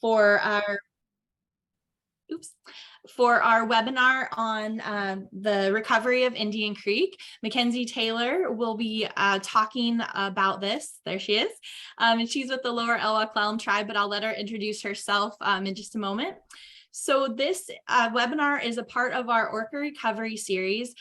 for our webinar on the recovery of Indian Creek. McKenzie Taylor will be talking about this. There she is. And she's with the Lower Elwha Klallam Tribe, but I'll let her introduce herself in just a moment. So this webinar is a part of our Orca Recovery series.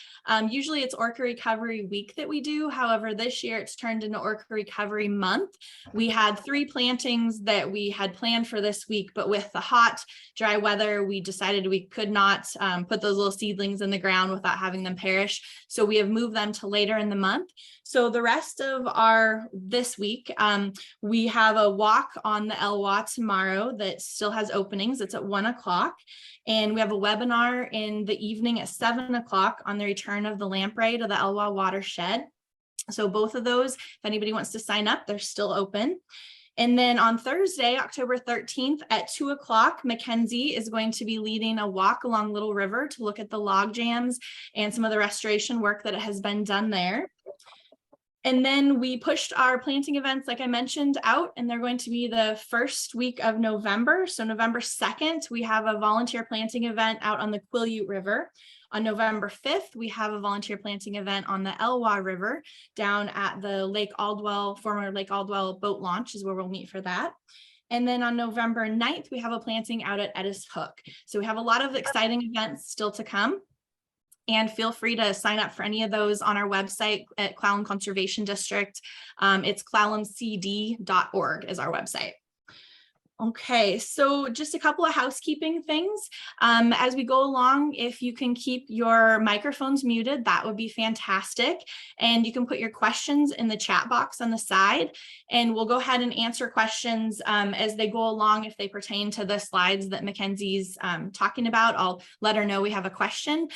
Usually it's Orca Recovery Week that we do. However, this year it's turned into Orca Recovery Month. We had 3 plantings that we had planned for this week, but with the hot, dry weather, we decided we could not put those little seedlings in the ground without having them perish. So we have moved them to later in the month. So the rest of this week, we have a walk on the Elwha tomorrow that still has openings. It's at 1 o'clock. And we have a webinar in the evening at 7 o'clock on the return of the lamprey to the Elwha watershed. So both of those, if anybody wants to sign up, they're still open. And then on Thursday, October 13th at 2 o'clock, McKenzie is going to be leading a walk along Little River to look at the log jams and some of the restoration work that has been done there. And then we pushed our planting events, like I mentioned, out, and they're going to be the first week of November. So November 2nd, we have a volunteer planting event out on the Quileute River. On November 5th, we have a volunteer planting event on the Elwha River down at the former Lake Aldwell boat launch is where we'll meet for that. And then on November 9th, we have a planting out at Edis Hook. So we have a lot of exciting events still to come. And feel free to sign up for any of those on our website at Clallam Conservation District. It's clallamcd.org is our website. Okay, so just a couple of housekeeping things. As we go along, if you can keep your microphones muted, that would be fantastic. And you can put your questions in the chat box on the side, and we'll go ahead and answer questions as they go along. If they pertain to the slides that Mackenzie's talking about, I'll let her know we have a question,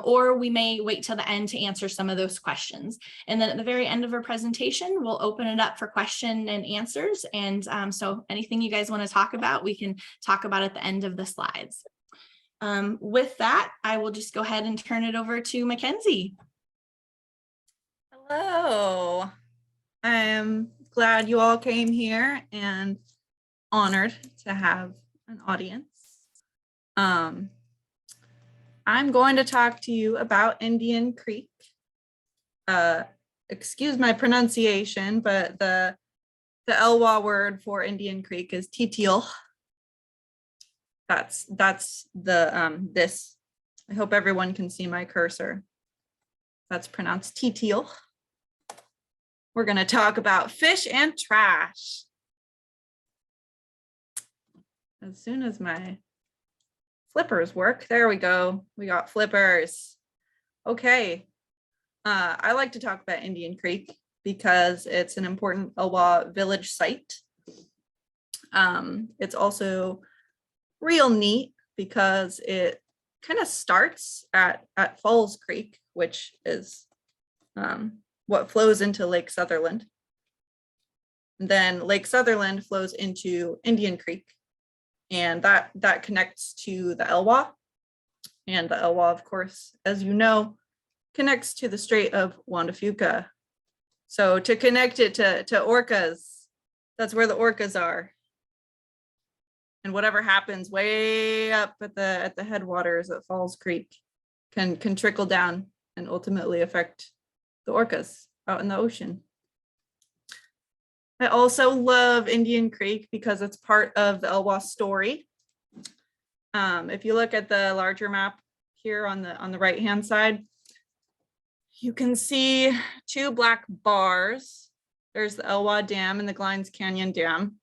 or we may wait till the end to answer some of those questions. And then at the very end of our presentation, we'll open it up for question and answers. And so anything you guys want to talk about, we can talk about at the end of the slides. With that, I will just go ahead and turn it over to McKenzie. Hello. I'm glad you all came here and honored to have an audience. I'm going to talk to you about Indian Creek. Excuse my pronunciation, but the Elwha word for Indian Creek is Titiel. That's the this. I hope everyone can see my cursor. That's pronounced Titiel. We're going to talk about fish and trash. As soon as my flippers work, there we go. We got flippers. Okay. I like to talk about Indian Creek because it's an important Elwha village site. It's also real neat because it kind of starts at Falls Creek, which is what flows into Lake Sutherland. And then Lake Sutherland flows into Indian Creek, and that connects to the Elwha. And the Elwha, of course, as you know, connects to the Strait of Juan de Fuca. So to connect it to orcas, that's where the orcas are. And whatever happens way up at the headwaters at Falls Creek can trickle down and ultimately affect the orcas out in the ocean. I also love Indian Creek because it's part of the Elwha story. If you look at the larger map here on the right-hand side, you can see 2 black bars. There's the Elwha Dam and the Glines Canyon Dam.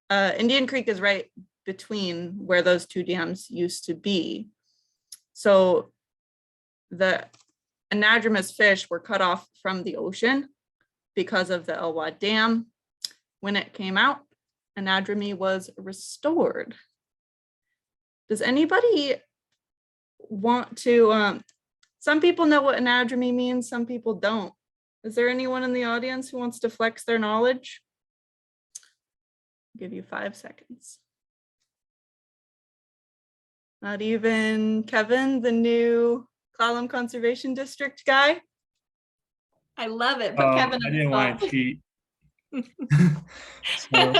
Indian Creek is right between where those 2 dams used to be. So the anadromous fish were cut off from the ocean because of the Elwha Dam. When it came out, anadromy was restored. Does anybody want to, some people know what anadromy means, some people don't. Is there anyone in the audience who wants to flex their knowledge? I'll give you 5 seconds. Not even Kevin, the new Clallam Conservation District guy? I love it. Put Kevin I didn't want to cheat. So,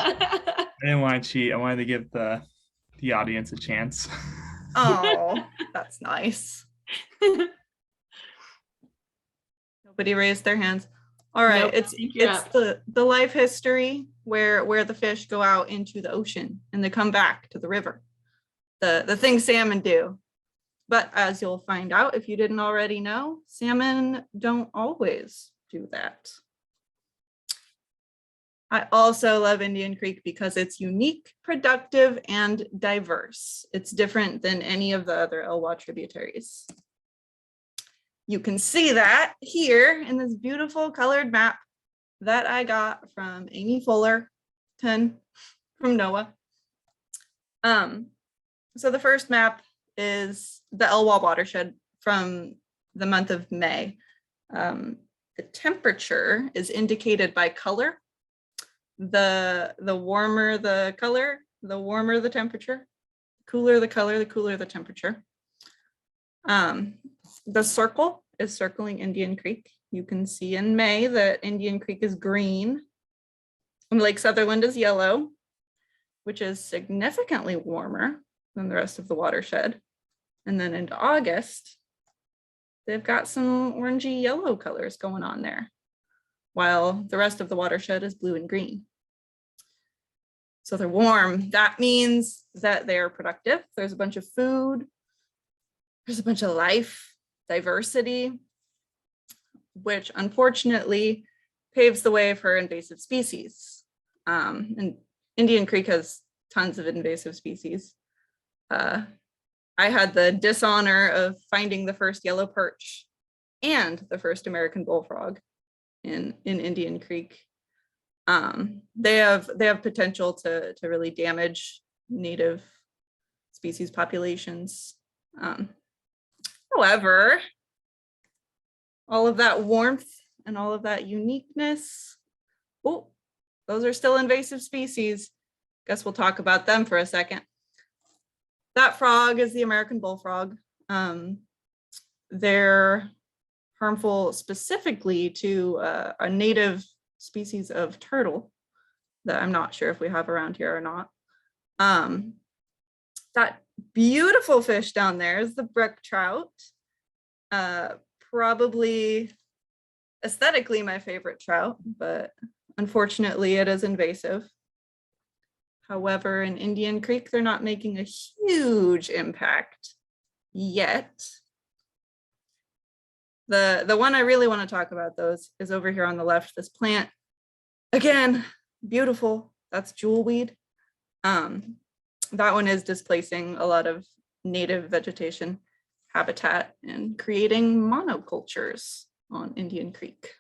I didn't want to cheat. I wanted to give the audience a chance. Oh, that's nice. Nobody raised their hands. All right, Nope, I think you're it's up. the life history where the fish go out into the ocean and they come back to the river. The things salmon do. But as you'll find out if you didn't already know, salmon don't always do that. I also love Indian Creek because it's unique, productive, and diverse. It's different than any of the other Elwha tributaries. You can see that here in this beautiful colored map that I got from Amy Fullerton from NOAA. So the first map is the Elwha watershed from the month of May. The temperature is indicated by color. The warmer the color, the warmer the temperature. Cooler the color, the cooler the temperature. The circle is circling Indian Creek. You can see in May that Indian Creek is green and Lake Sutherland is yellow, which is significantly warmer than the rest of the watershed. And then into August, they've got some orangey yellow colors going on there, while the rest of the watershed is blue and green. So they're warm. That means that they're productive. There's a bunch of food. There's a bunch of life, diversity, which unfortunately paves the way for invasive species. And Indian Creek has tons of invasive species. I had the dishonor of finding the first yellow perch and the first American bullfrog in Indian Creek. They have potential to really damage native species populations. However, all of that warmth and all of that uniqueness, oh, those are still invasive species. Guess we'll talk about them for a second. That frog is the American bullfrog. They're harmful specifically to a native species of turtle that I'm not sure if we have around here or not. That beautiful fish down there is the brook trout. Probably aesthetically my favorite trout, but unfortunately it is invasive. However, in Indian Creek, they're not making a huge impact yet. The one I really want to talk about, though, is over here on the left, this plant. Again, beautiful. That's jewelweed. That one is displacing a lot of native vegetation habitat and creating monocultures on Indian Creek.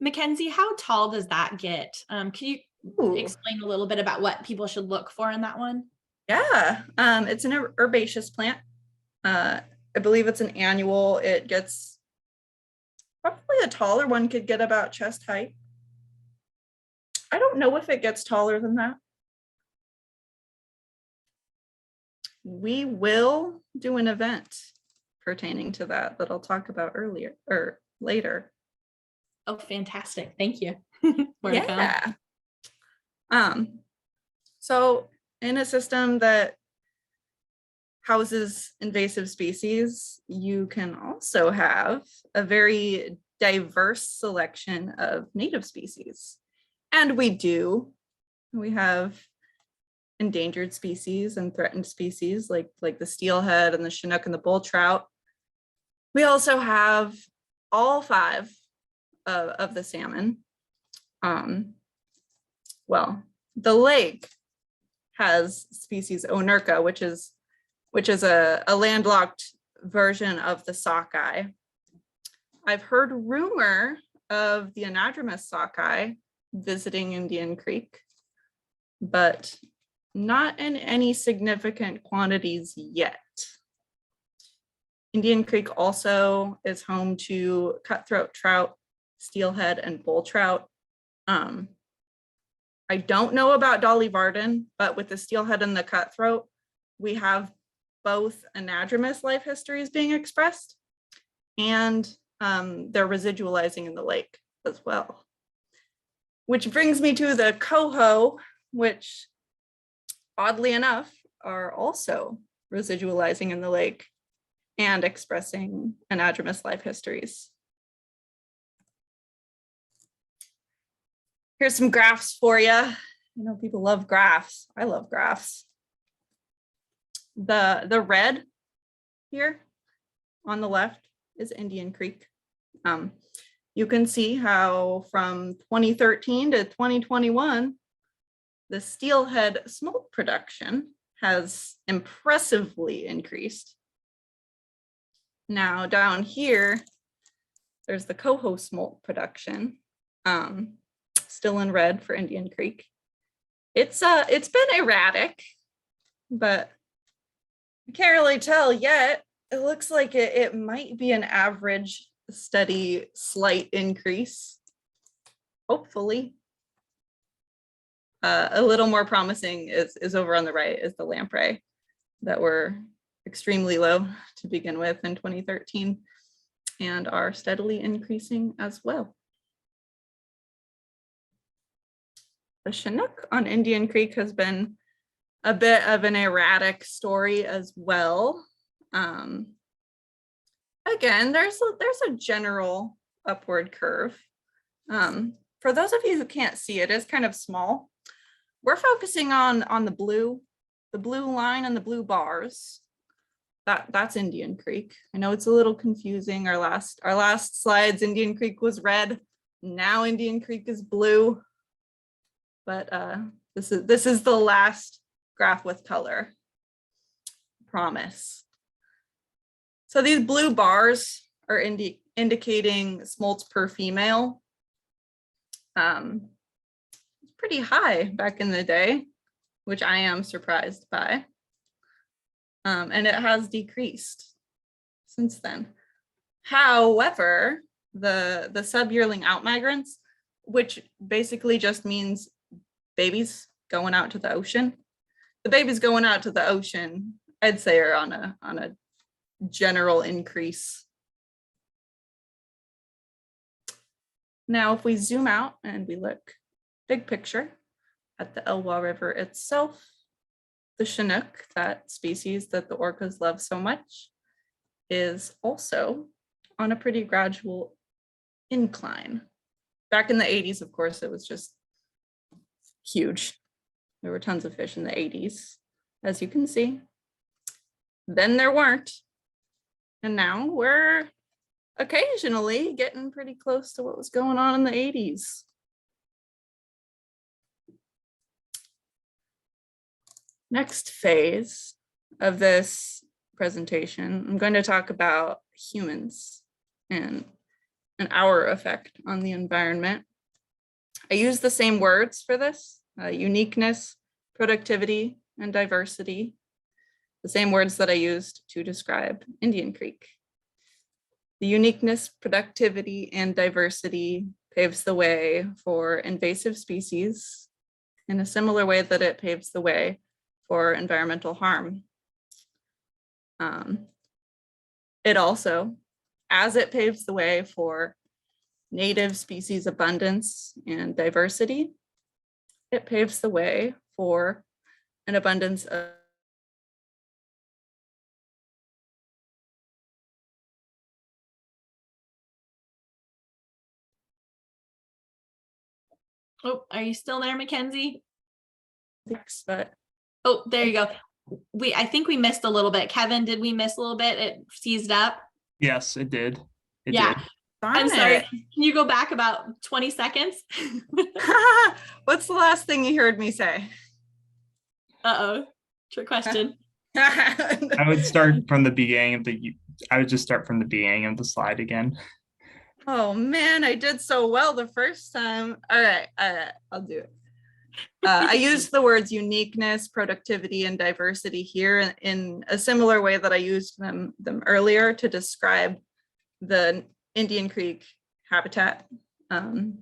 McKenzie, how tall does that get? Can you Ooh. explain a little bit about what people should look for in that one? Yeah, it's an herbaceous plant. I believe it's an annual. It gets, probably a taller one could get about chest height. I don't know if it gets taller than that. We will do an event pertaining to that I'll talk about earlier or later. Oh, fantastic. Thank you. Yeah. So in a system that houses invasive species, you can also have a very diverse selection of native species. And we do. We have endangered species and threatened species like the steelhead and the chinook and the bull trout. We also have all 5 of the salmon. Well, the lake has species Onurka, which is a landlocked version of the sockeye. I've heard rumor of the anadromous sockeye visiting Indian Creek, but not in any significant quantities yet. Indian Creek also is home to cutthroat trout, steelhead, and bull trout. I don't know about Dolly Varden, but with the steelhead and the cutthroat, we have both anadromous life histories being expressed, and they're residualizing in the lake as well. Which brings me to the coho, which oddly enough, are also residualizing in the lake and expressing anadromous life histories. Here's some graphs for you. I know people love graphs. I love graphs. The red here on the left is Indian Creek. You can see how from 2013 to 2021, the steelhead smolt production has impressively increased. Now down here, there's the coho smolt production, still in red for Indian Creek. It's been erratic, but I can't really tell yet. It looks like it might be an average, steady, slight increase. Hopefully. A little more promising is over on the right is the lamprey that were extremely low to begin with in 2013 and are steadily increasing as well. The Chinook on Indian Creek has been a bit of an erratic story as well. Again, there's a general upward curve. For those of you who can't see, it is kind of small. We're focusing on the blue line and the blue bars. That's Indian Creek. I know it's a little confusing. Our last slides, Indian Creek was red. Now Indian Creek is blue. But this is the last graph with color. Promise. So these blue bars are indicating smolts per female. It's pretty high back in the day, which I am surprised by. And it has decreased since then. However, the sub-yearling outmigrants, which basically just means babies going out to the ocean. The babies going out to the ocean, I'd say, are on a general increase. Now, if we zoom out and we look big picture at the Elwha River itself, the Chinook, that species that the orcas love so much, is also on a pretty gradual incline. Back in the 80s, of course, it was just huge. There were tons of fish in the 80s, as you can see. Then there weren't. And now we're occasionally getting pretty close to what was going on in the 80s. Next phase of this presentation, I'm going to talk about humans and our effect on the environment. I use the same words for this, uniqueness, productivity, and diversity. The same words that I used to describe Indian Creek. The uniqueness, productivity, and diversity paves the way for invasive species in a similar way that it paves the way for environmental harm. It also, as it paves the way for native species abundance and diversity, it paves the way for an abundance of Oh, are you still there, McKenzie? but Oh, there you go. I think we missed a little bit. Kevin, did we miss a little bit? It seized up. Yes, it did. It Yeah. did. I'm sorry. Can you go back about 20 seconds? What's the last thing you heard me say? Uh-oh. Trick question. I would start from the beginning of I would just start from the beginning of the slide again. Oh man, I did so well the first time. All right, I'll do it. I used the words uniqueness, productivity, and diversity here in a similar way that I used them earlier to describe the Indian Creek habitat. The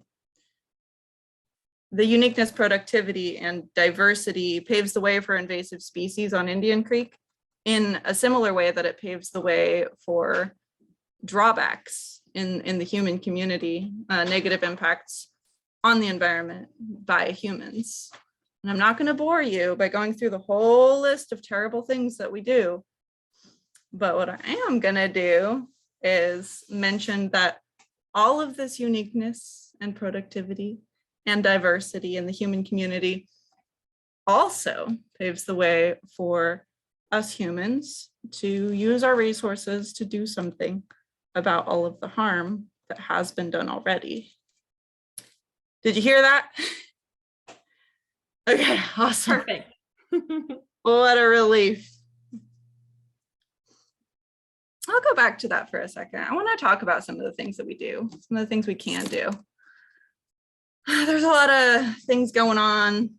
uniqueness, productivity, and diversity paves the way for invasive species on Indian Creek in a similar way that it paves the way for drawbacks in the human community, negative impacts on the environment by humans. And I'm not going to bore you by going through the whole list of terrible things that we do. But what I am going to do is mention that all of this uniqueness and productivity and diversity in the human community also paves the way for us humans to use our resources to do something about all of the harm that has been done already. Did you hear that? Okay, awesome. Perfect. What a relief. I'll go back to that for a second. I want to talk about some of the things that we do, some of the things we can do. There's a lot of things going on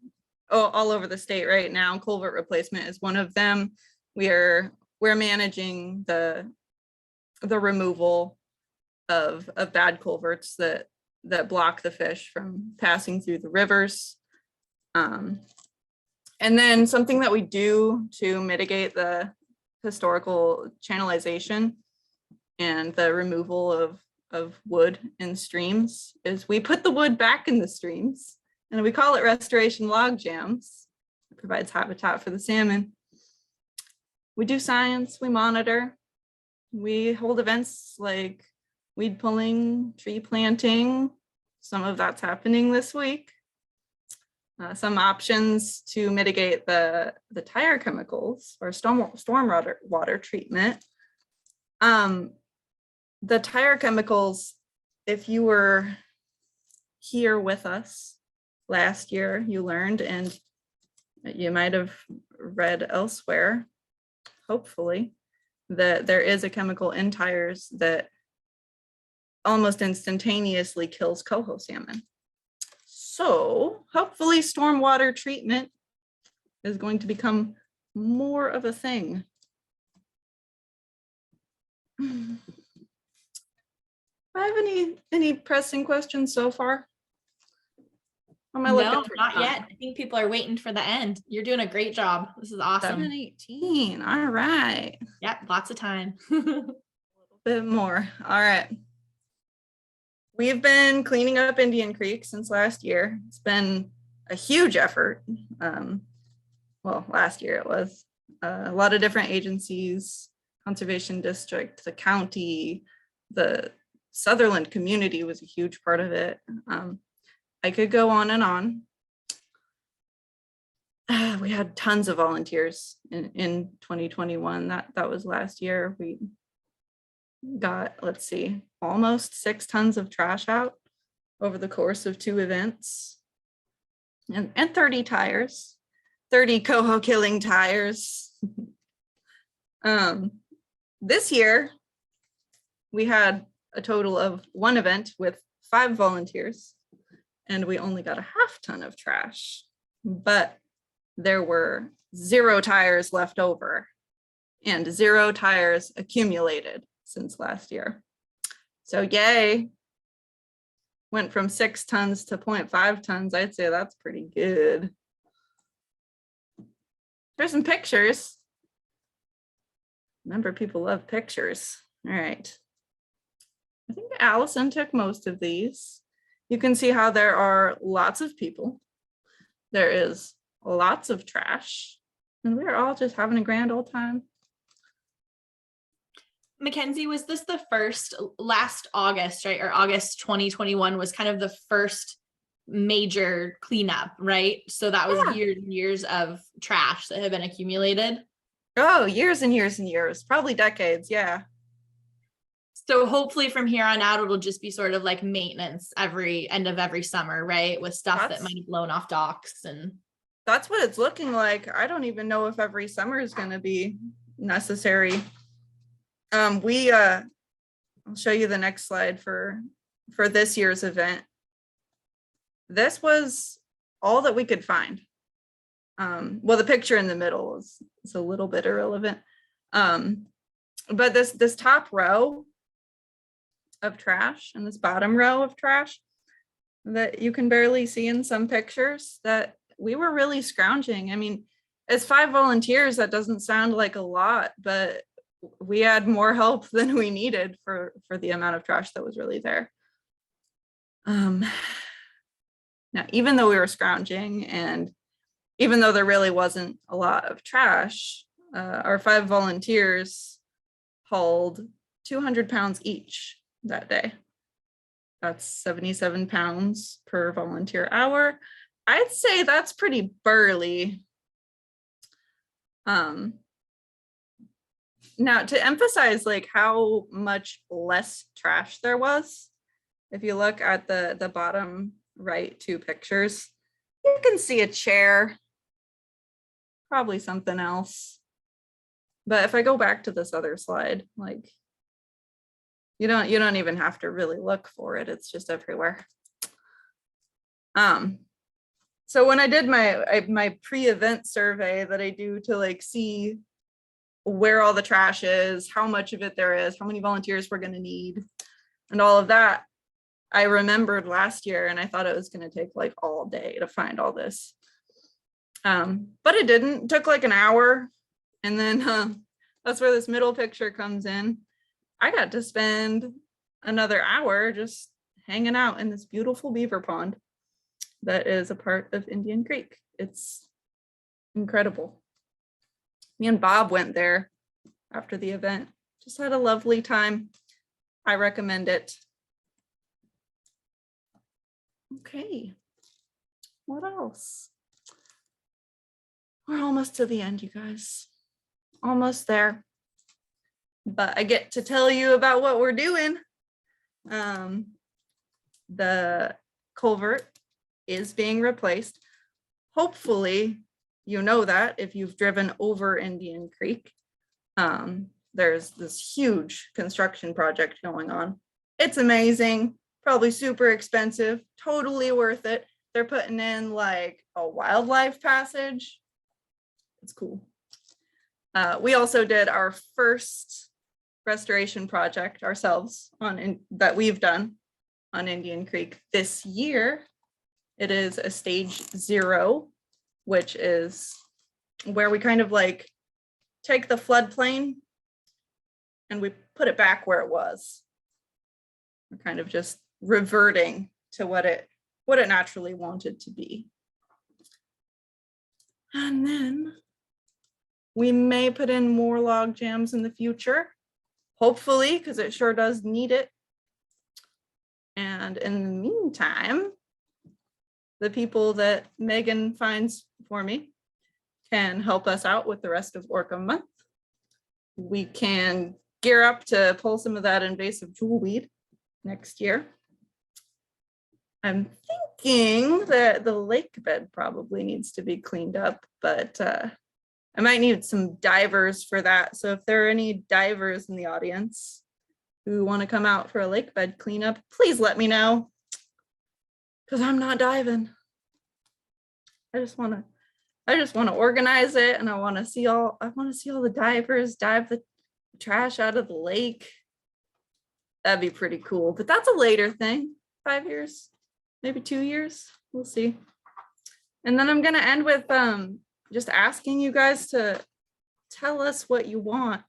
all over the state right now. Culvert replacement is one of them. We're managing the removal of bad culverts that block the fish from passing through the rivers. And then something that we do to mitigate the historical channelization and the removal of wood in streams is we put the wood back in the streams, and we call it restoration log jams. It provides habitat for the salmon. We do science, we monitor, we hold events like weed pulling, tree planting. Some of that's happening this week. Some options to mitigate the tire chemicals or storm water treatment. The tire chemicals, if you were here with us last year, you learned, and you might have read elsewhere, hopefully, that there is a chemical in tires that almost instantaneously kills coho salmon. So hopefully stormwater treatment is going to become more of a thing. Do I have any pressing questions so far? Am I looking No, for not time? yet. I think people are waiting for the end. You're doing a great job. This is awesome. 7:18. All right. Yeah, lots of time. A little bit more. All right. We've been cleaning up Indian Creek since last year. It's been a huge effort. Well, last year it was a lot of different agencies, Conservation District, the county, the Sutherland community was a huge part of it. I could go on and on. We had tons of volunteers in 2021. That was last year. We got, let's see, almost 6 tons of trash out over the course of 2 events, and 30 tires, 30 coho killing tires. This year we had a total of 1 event with 5 volunteers, and we only got a half ton of trash, but there were 0 tires left over and 0 tires accumulated since last year. So yay, went from 6 tons to 0.5 tons. I'd say that's pretty good. There's some pictures. Remember, people love pictures. All right. I think Allison took most of these. You can see how there are lots of people. There is lots of trash, and we're all just having a grand old time. McKenzie, was this the first, last August, right? Or August 2021 was kind of the first major cleanup, right? So that was years and years of trash that had been accumulated. Oh, years and years and years, probably decades. Yeah. So hopefully from here on out, it'll just be sort of like maintenance every end of every summer, right? With stuff that might have blown off docks. And that's what it's looking like. I don't even know if every summer is going to be necessary. I'll show you the next slide for this year's event. This was all that we could find. Well, the picture in the middle is a little bit irrelevant. But this top row of trash and this bottom row of trash that you can barely see in some pictures, that we were really scrounging. I mean, as 5 volunteers, that doesn't sound like a lot, but we had more help than we needed for the amount of trash that was really there. Now, even though we were scrounging and even though there really wasn't a lot of trash, our 5 volunteers hauled 200 pounds each that day. That's 77 pounds per volunteer hour. I'd say that's pretty burly. Now, to emphasize like how much less trash there was, if you look at the bottom right 2 pictures, you can see a chair, probably something else. But if I go back to this other slide, like you don't even have to really look for it. It's just everywhere. So when I did my pre-event survey that I do to like see where all the trash is, how much of it there is, how many volunteers we're going to need, and all of that, I remembered last year, and I thought it was going to take like all day to find all this. But it didn't. It took like an hour. And then that's where this middle picture comes in. I got to spend another hour just hanging out in this beautiful beaver pond that is a part of Indian Creek. It's incredible. Me and Bob went there after the event. Just had a lovely time. I recommend it. Okay. What else? We're almost to the end, you guys. Almost there. But I get to tell you about what we're doing. The culvert is being replaced. Hopefully, you know that if you've driven over Indian Creek. There's this huge construction project going on. It's amazing, probably super expensive, totally worth it. They're putting in like a wildlife passage. It's cool. We also did our first restoration project ourselves that we've done on Indian Creek this year. It is a stage 0, which is where we kind of like take the floodplain and we put it back where it was. We're kind of just reverting to what it naturally wanted to be. And then we may put in more log jams in the future, hopefully, because it sure does need it. And in the meantime, the people that Megan finds for me can help us out with the rest of Orca month. We can gear up to pull some of that invasive jewelweed next year. I'm thinking that the lake bed probably needs to be cleaned up, but I might need some divers for that. So if there are any divers in the audience who want to come out for a lake bed cleanup, please let me know, because I'm not diving. I just want to organize it, and I want to see all the divers dive the trash out of the lake. That'd be pretty cool, but that's a later thing. 5 years, maybe 2 years, we'll see. And then I'm gonna end with just asking you guys to tell us what you want,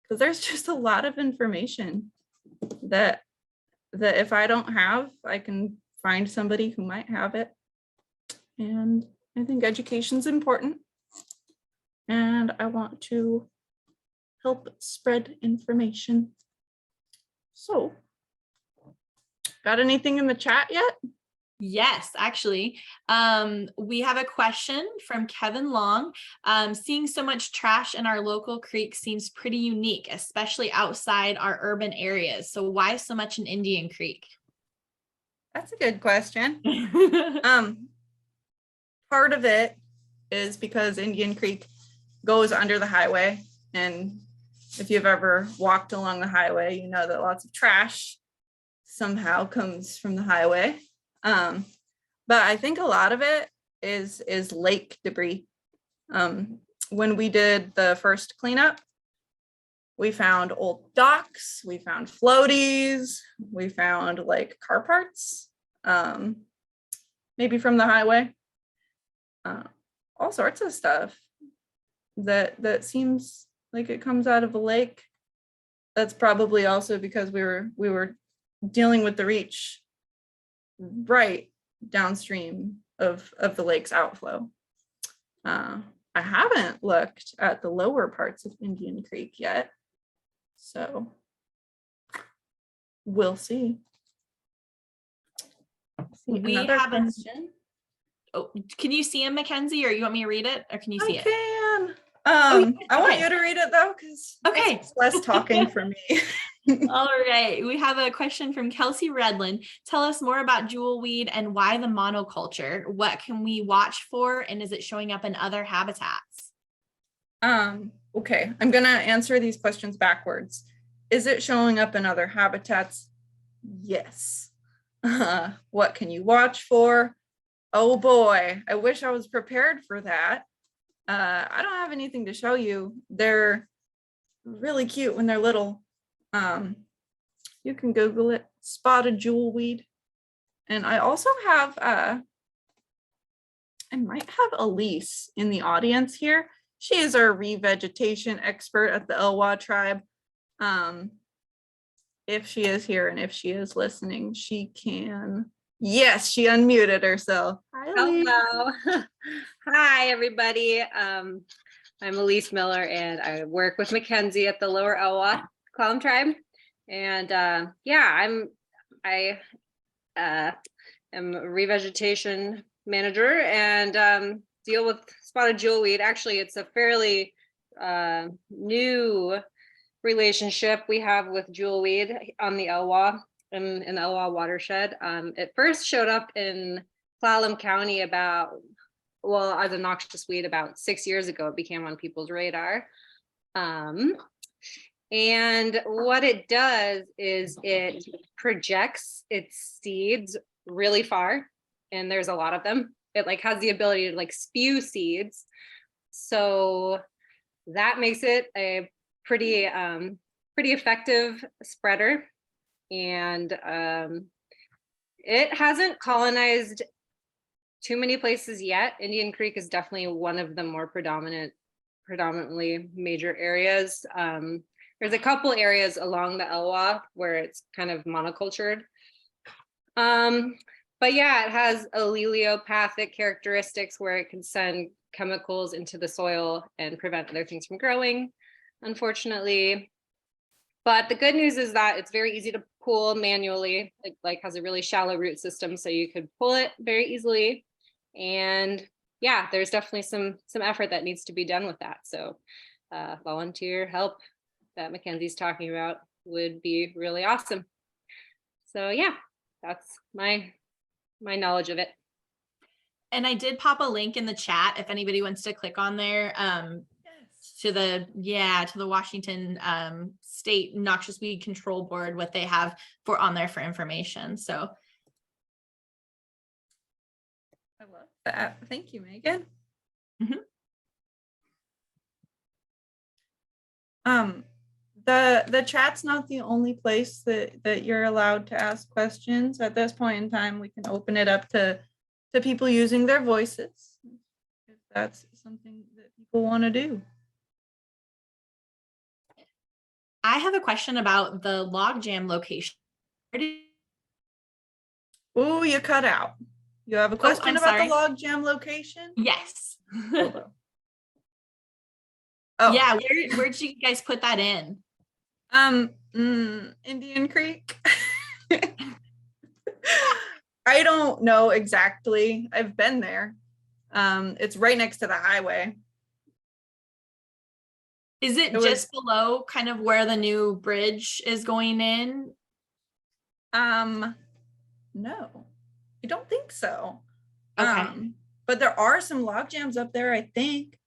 because there's just a lot of information that if I don't have, I can find somebody who might have it. And I think education's important, and I want to help spread information. So, got anything in the chat yet? Yes, actually, we have a question from Kevin Long. Seeing so much trash in our local creek seems pretty unique, especially outside our urban areas. So why so much in Indian Creek? That's a good question. Part of it is because Indian Creek goes under the highway, and if you've ever walked along the highway, you know that lots of trash somehow comes from the highway. But I think a lot of it is lake debris. When we did the first cleanup, we found old docks, we found floaties, we found like car parts, maybe from the highway, all sorts of stuff that seems like it comes out of a lake. That's probably also because we were dealing with the reach right downstream of the lake's outflow. I haven't looked at the lower parts of Indian Creek yet, so we'll see. We Another have a question. Oh, can you see him, Mackenzie, or you want me to read it, or can you see I it? can. yeah, I want okay. you to read it though, because Okay. it's less talking for me. All right. We have a question from Kelsey Redland. Tell us more about jewelweed and why the monoculture. What can we watch for, and is it showing up in other habitats? Okay, I'm gonna answer these questions backwards. Is it showing up in other habitats? Yes. What can you watch for? Oh boy, I wish I was prepared for that. I don't have anything to show you. They're really cute when they're little. You can Google it, spotted jewelweed. And I also have, I might have Elise in the audience here. She is our revegetation expert at the Elwha Tribe. If she is here and if she is listening, she can. Yes, she unmuted herself. Hi, Elise. Hello. Hi, everybody. I'm Elise Miller, and I work with McKenzie at the Lower Elwha Klallam Tribe. And yeah, I am a revegetation manager and deal with spotted jewelweed. Actually, it's a fairly new relationship we have with jewelweed on the Elwha in the Elwha watershed. It first showed up in Clallam County as a noxious weed about 6 years ago. It became on people's radar. And what it does is it projects its seeds really far, and there's a lot of them. It like has the ability to like spew seeds. So that makes it a pretty effective spreader. And it hasn't colonized too many places yet. Indian Creek is definitely one of the more predominantly major areas. There's a couple areas along the Elwha where it's kind of monocultured. But yeah, it has alleliopathic characteristics where it can send chemicals into the soil and prevent other things from growing, unfortunately. But the good news is that it's very easy to pull manually. It like has a really shallow root system, so you could pull it very easily. And yeah, there's definitely some effort that needs to be done with that. So volunteer help that Mackenzie's talking about would be really awesome. So yeah, that's my knowledge of it. And I did pop a link in the chat if anybody wants to click on there to the Washington State Noxious Weed Control Board, what they have for on there for information. So I love that. Thank you, Megan. Mhm. The chat's not the only place that you're allowed to ask questions. At this point in time, we can open it up to people using their voices, if that's something that people want to do. I have a question about the logjam location. Oh, you cut out. You have a question I'm about sorry. the logjam location? Yes. Hold on. Oh Yeah, where did you guys put that in? Indian Creek. I don't know exactly. I've been there. It's right next to the highway. Is it just below kind of where the new bridge is going in? No, I don't think so. Okay. But there are some log jams up there, I think,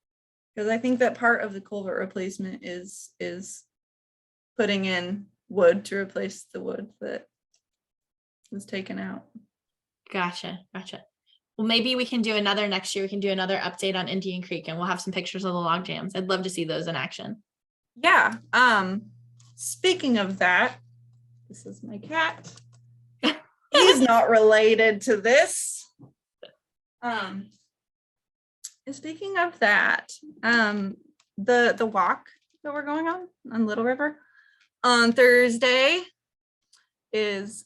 because I think that part of the culvert replacement is putting in wood to replace the wood that was taken out. Gotcha. Well, maybe we can do another next year. We can do another update on Indian Creek, and we'll have some pictures of the log jams. I'd love to see those in action. Yeah. Speaking of that, this is my cat. He's not related to this. Speaking of that, the walk that we're going on Little River on Thursday is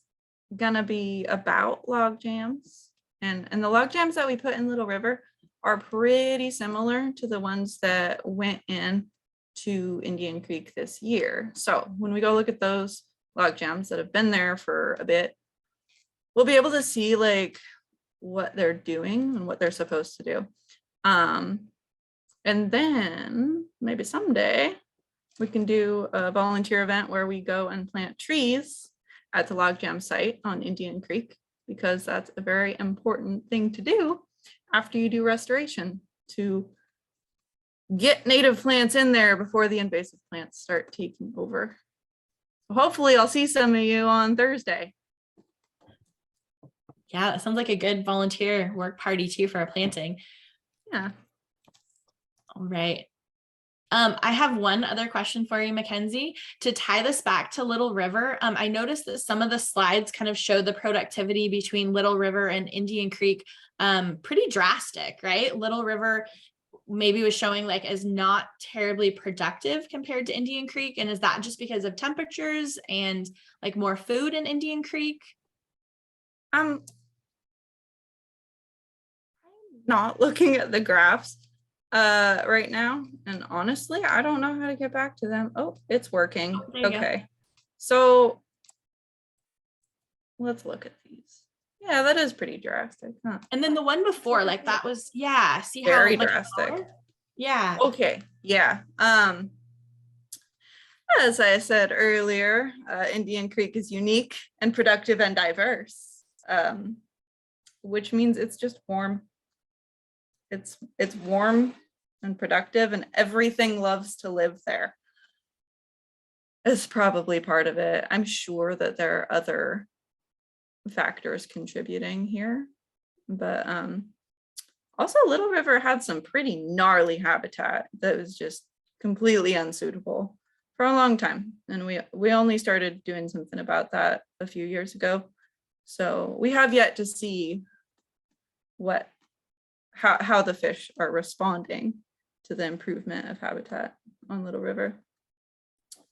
gonna be about log jams, and the log jams that we put in Little River are pretty similar to the ones that went in to Indian Creek this year. So when we go look at those log jams that have been there for a bit, we'll be able to see like what they're doing and what they're supposed to do. And then maybe someday we can do a volunteer event where we go and plant trees at the log jam site on Indian Creek, because that's a very important thing to do after you do restoration, to get native plants in there before the invasive plants start taking over. Hopefully I'll see some of you on Thursday. Yeah, it sounds like a good volunteer work party too for a planting. Yeah. All right. I have one other question for you, McKenzie. To tie this back to Little River, I noticed that some of the slides kind of show the productivity between Little River and Indian Creek pretty drastic, right? Little River maybe was showing like as not terribly productive compared to Indian Creek. And is that just because of temperatures and like more food in Indian Creek? I'm not looking at the graphs right now, and honestly I don't know how to get back to them. Oh, it's working. Oh, there you go. Okay, so let's look at these. Yeah, that is pretty drastic, huh? And then the one before, like that was, yeah, see how Very much drastic. smaller? Yeah. Okay, yeah. As I said earlier, Indian Creek is unique and productive and diverse, which means it's just warm. It's warm and productive, and everything loves to live there. It's probably part of it. I'm sure that there are other factors contributing here, but also Little River had some pretty gnarly habitat that was just completely unsuitable for a long time, and we only started doing something about that a few years ago. So we have yet to see how the fish are responding to the improvement of habitat on Little River. Does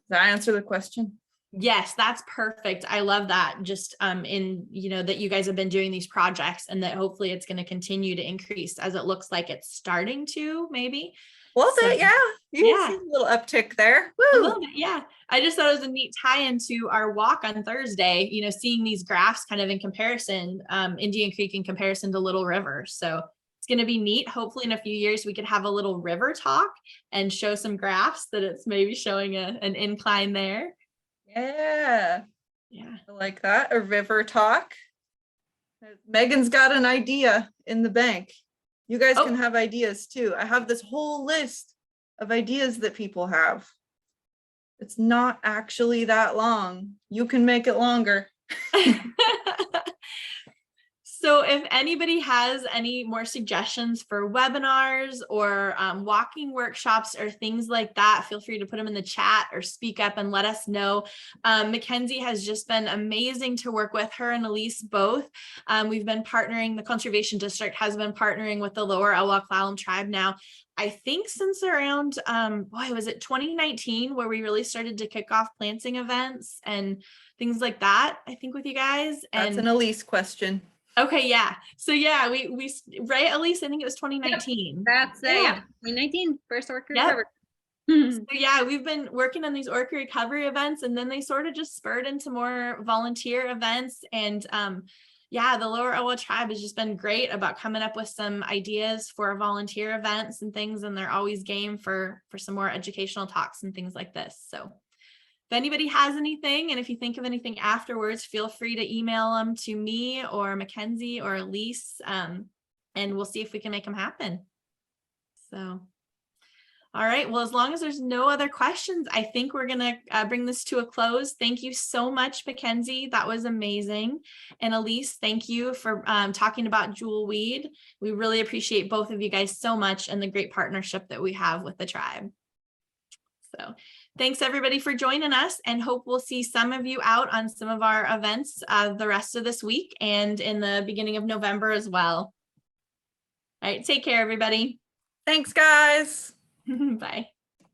that answer the question? Yes, that's perfect. I love that. Just in, that you guys have been doing these projects and that hopefully it's going to continue to increase, as it looks like it's starting to, maybe. Well, So, yeah, you yeah. see a little uptick there. A Woo! little bit, yeah. I just thought it was a neat tie into our walk on Thursday, seeing these graphs kind of in comparison, Indian Creek in comparison to Little River. So it's going to be neat. Hopefully in a few years, we could have a little river talk and show some graphs that it's maybe showing an incline there. Yeah. Yeah. I like that. A river talk. Megan's got an idea in the bank. You guys can have ideas too. I have this whole list of ideas that people have. It's not actually that long. You can make it longer. So if anybody has any more suggestions for webinars or walking workshops or things like that, feel free to put them in the chat or speak up and let us know. McKenzie has just been amazing to work with. Her and Elise both. We've been partnering, the Conservation District has been partnering with the Lower Elwha Klallam Tribe now, I think since around, was it 2019 where we really started to kick off planting events and things like that, I think, with you guys. That's an Elise question. Okay, yeah. So yeah, we right, Elise, I think it was 2019. Yep. That's 2019 first Orca Recovery. So yeah, we've been working on these Orca Recovery events, and then they sort of just spurred into more volunteer events. And yeah, the Lower Elwha Tribe has just been great about coming up with some ideas for volunteer events and things, and they're always game for some more educational talks and things like this. So if anybody has anything, and if you think of anything afterwards, feel free to email them to me or Mackenzie or Elise, and we'll see if we can make them happen. So, all right. Well, as long as there's no other questions, I think we're going to bring this to a close. Thank you so much, Mackenzie. That was amazing. And Elise, thank you for talking about jewel weed. We really appreciate both of you guys so much and the great partnership that we have with the tribe. So thanks everybody for joining us, and hope we'll see some of you out on some of our events the rest of this week and in the beginning of November as well. All right, take care, everybody. Thanks, guys. Bye.